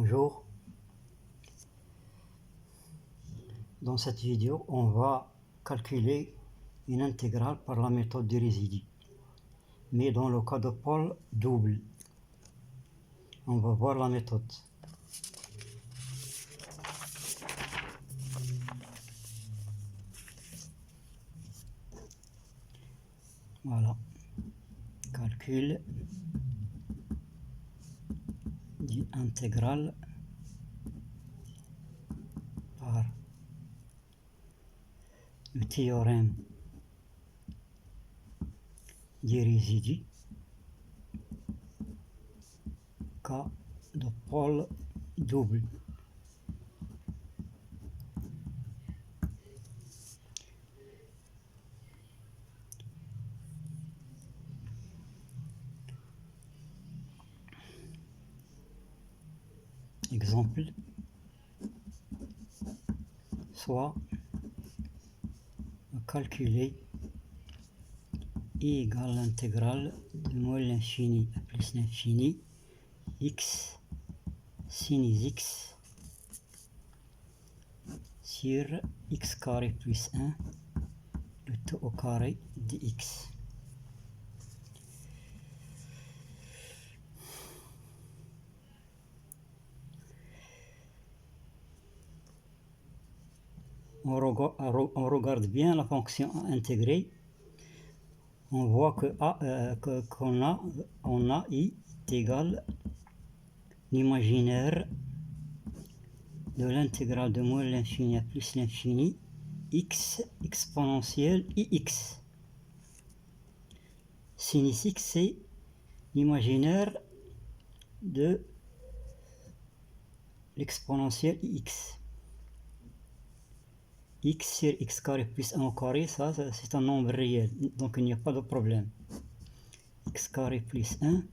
Bonjour, dans cette vidéo on va calculer une intégrale par la méthode des résidus, mais dans le cas de pôle double. On va voir la méthode. Voilà, calcul d'une intégrale par le théorème des résidus, cas de pôle double. Exemple, soit calculer I égale l'intégrale de moins l'infini à plus l'infini x sin x sur x carré plus 1 le tout au carré de x. On regarde bien la fonction intégrée. On voit que on a I est égal l'imaginaire de l'intégrale de moins l'infini à plus l'infini x exponentielle ix. Sin x, c'est l'imaginaire de l'exponentielle ix. X sur x carré plus 1 au carré, ça c'est un nombre réel, donc il n'y a pas de problème. X carré plus 1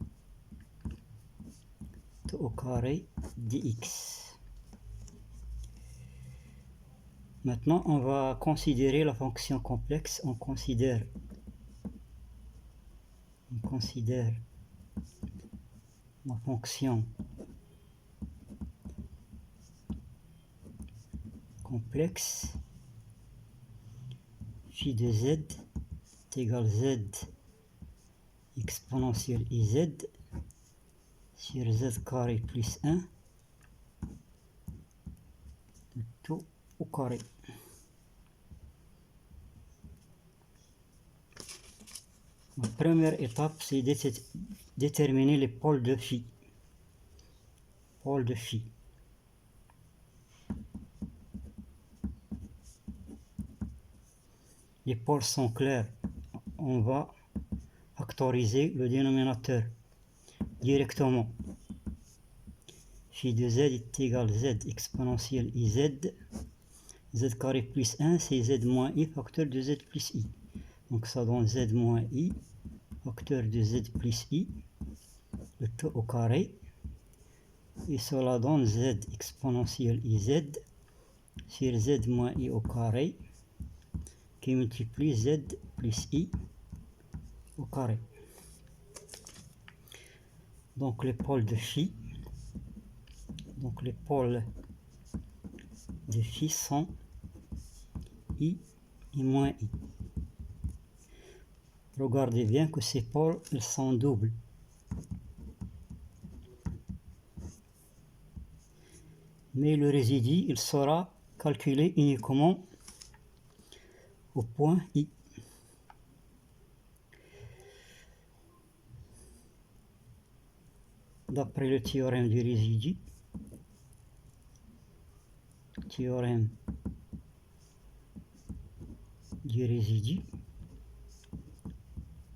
tout au carré dx. Maintenant on va considérer la fonction complexe. On considère la fonction complexe phi de z est égal z exponentielle iz sur z carré plus 1 tout au carré. La première étape, c'est de déterminer les pôles de phi. Les pôles sont clairs. On va factoriser le dénominateur directement. Phi de z est égal z exponentielle iz. Z carré plus 1, c'est z moins i facteur de z plus i. Donc ça donne z moins i facteur de z plus i, le tout au carré. Et cela donne z exponentielle iz sur z moins i au carré qui multiplie z plus i au carré. Donc les pôles de phi, sont i et moins i. Regardez bien que ces pôles, ils sont doubles. Mais le résidu, il sera calculé uniquement au point I. D'après le théorème du résidu,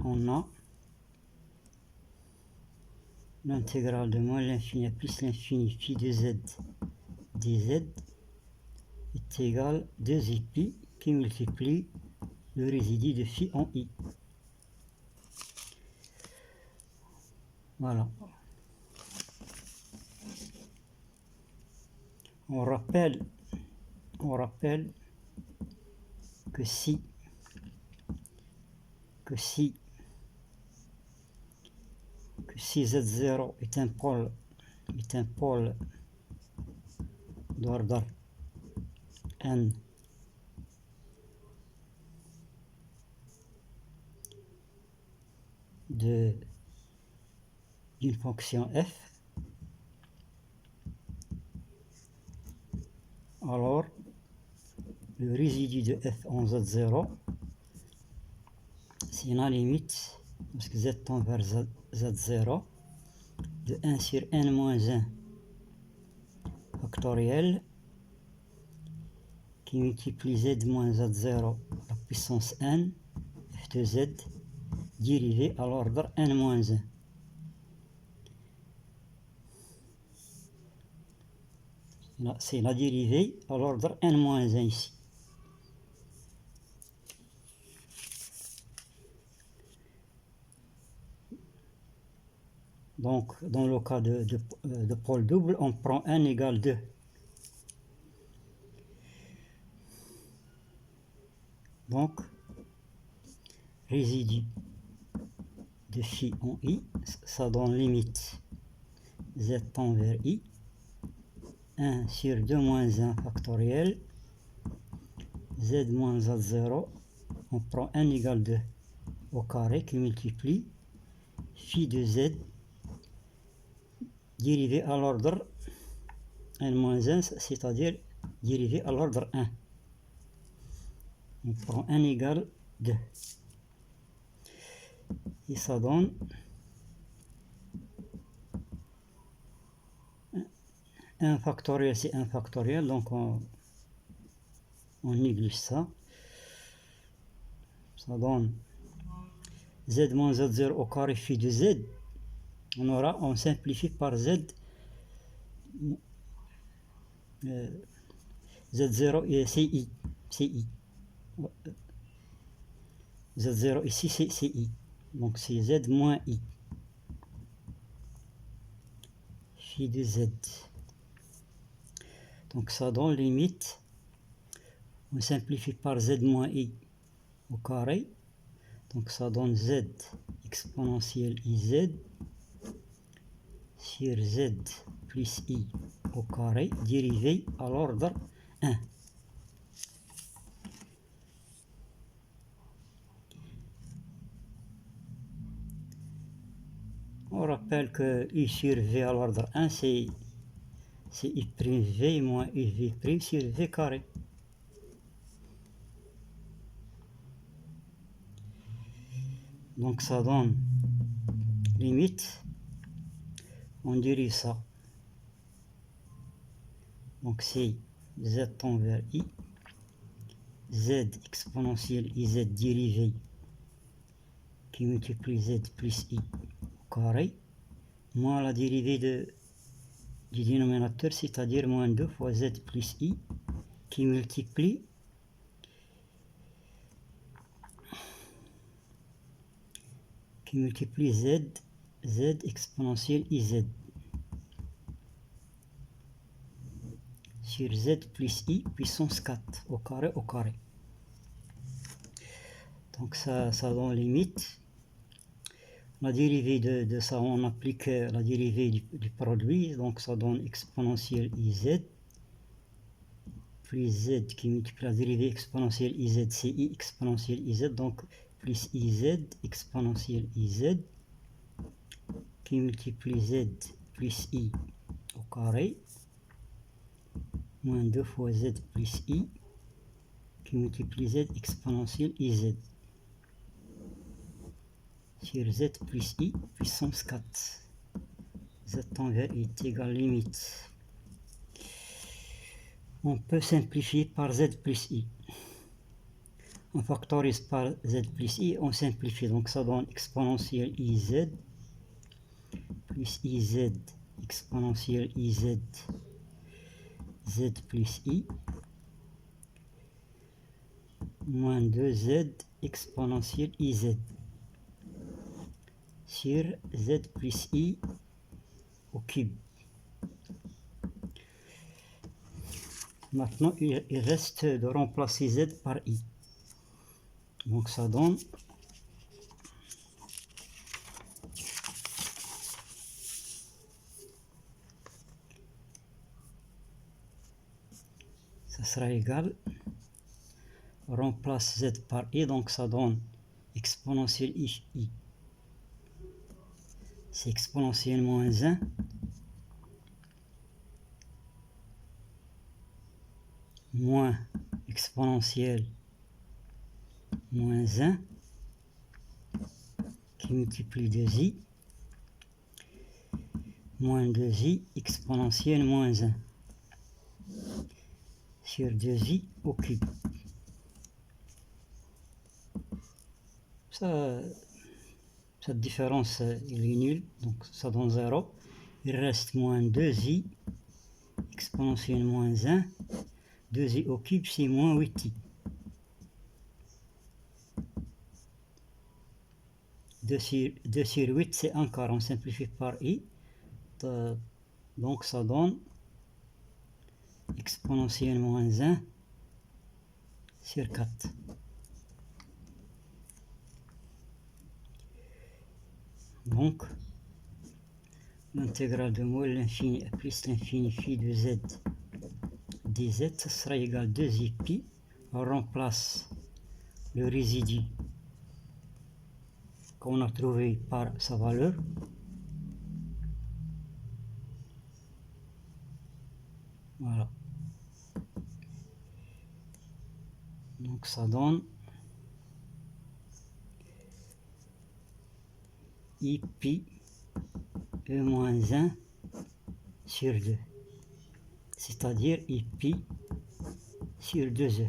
on a l'intégrale de moins l'infini à plus l'infini phi de z dz est égal 2i pi qui multiplie le résidu de phi en i. Voilà. On rappelle que si z0 est un pôle d'ordre n d'une fonction f, alors le résidu de f en z0, c'est la limite, parce que z tend vers z0, de 1 sur n moins 1 factoriel qui multiplie z moins z0 la puissance n, f de z, dérivé à l'ordre n moins 1. C'est la dérivée à l'ordre n moins 1 ici. Donc, dans le cas de pôle double, on prend n égale 2. Donc, résidu de phi en i, ça donne limite z tend vers i, 1 sur 2 moins 1 factoriel, z moins z0, on prend n égale 2 au carré qui multiplie phi de z dérivé à l'ordre n-1, c'est-à-dire dérivé à l'ordre 1. On prend n égale 2. Et ça donne 1 factoriel, c'est 1 factoriel, donc on néglige ça. Ça donne z moins z0 au carré phi de z. On simplifie par z. Z0 et c'est i. Z0 ici c'est i. Donc c'est z moins i. Phi de z. Donc ça donne limite. On simplifie par z moins i au carré. Donc ça donne z exponentielle iz sur z plus i au carré dérivé à l'ordre 1. On rappelle que i sur v à l'ordre 1, c'est i' v moins uv' sur v carré. Donc ça donne limite, on dérive ça. Donc c'est z tend vers i, z exponentielle iz dérivée qui multiplie z plus i au carré, moins la dérivée du dénominateur, c'est-à-dire moins 2 fois z plus i qui multiplie z exponentielle iz sur z plus i puissance 4 au carré. Donc ça donne limite. La dérivée de ça, on applique la dérivée du produit, donc ça donne exponentielle iz plus z qui multiplie la dérivée exponentielle iz, c'est i exponentielle iz, donc plus iz exponentielle iz qui multiplie z plus i au carré, moins 2 fois z plus i qui multiplie z exponentielle iz sur z plus i puissance 4. Z tend vers i est égal limite. On peut simplifier par z plus i. On factorise par z plus i, on simplifie. Donc ça donne exponentielle iz plus iz exponentielle iz z plus i moins 2z exponentielle iz sur z plus i au cube. Maintenant, il reste de remplacer z par i. Donc ça donne ça sera égal, on remplace z par i, donc ça donne exponentielle i, c'est exponentielle moins 1, moins exponentielle moins 1, qui multiplie 2i, moins 2i exponentielle moins 1, sur 2i au cube. Cette différence il est nulle, donc ça donne 0. Il reste moins 2i exponentielle moins 1. 2i au cube, c'est moins 8i. 2 sur 8, c'est un quart. On simplifie par i. Donc ça donne exponentielle moins 1 sur 4. Donc, l'intégrale de moins l'infini plus l'infini phi de z dz, ça sera égal à 2i pi. On remplace le résidu qu'on a trouvé par sa valeur. Voilà. Donc ça donne i pi e moins 1 sur 2, c'est-à-dire i pi sur 2e.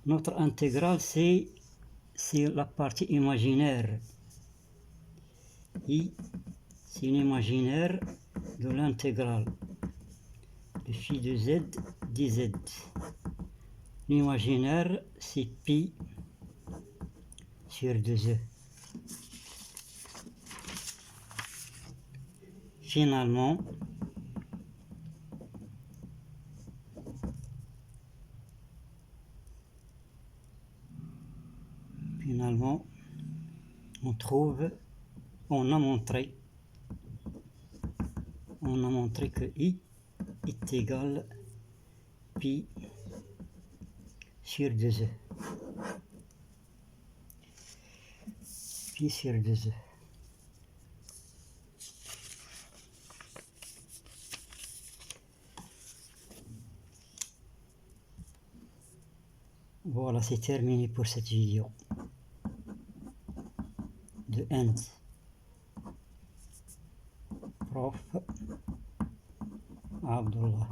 Notre intégrale, c'est la partie imaginaire. I, c'est l'imaginaire de l'intégrale de phi de z dz. L'imaginaire, c'est pi sur 2e. Finalement, on a montré que i est égal à pi sur 2e. Pi sur 2e. Voilà, c'est terminé pour cette vidéo de End. Prof. Abdullah.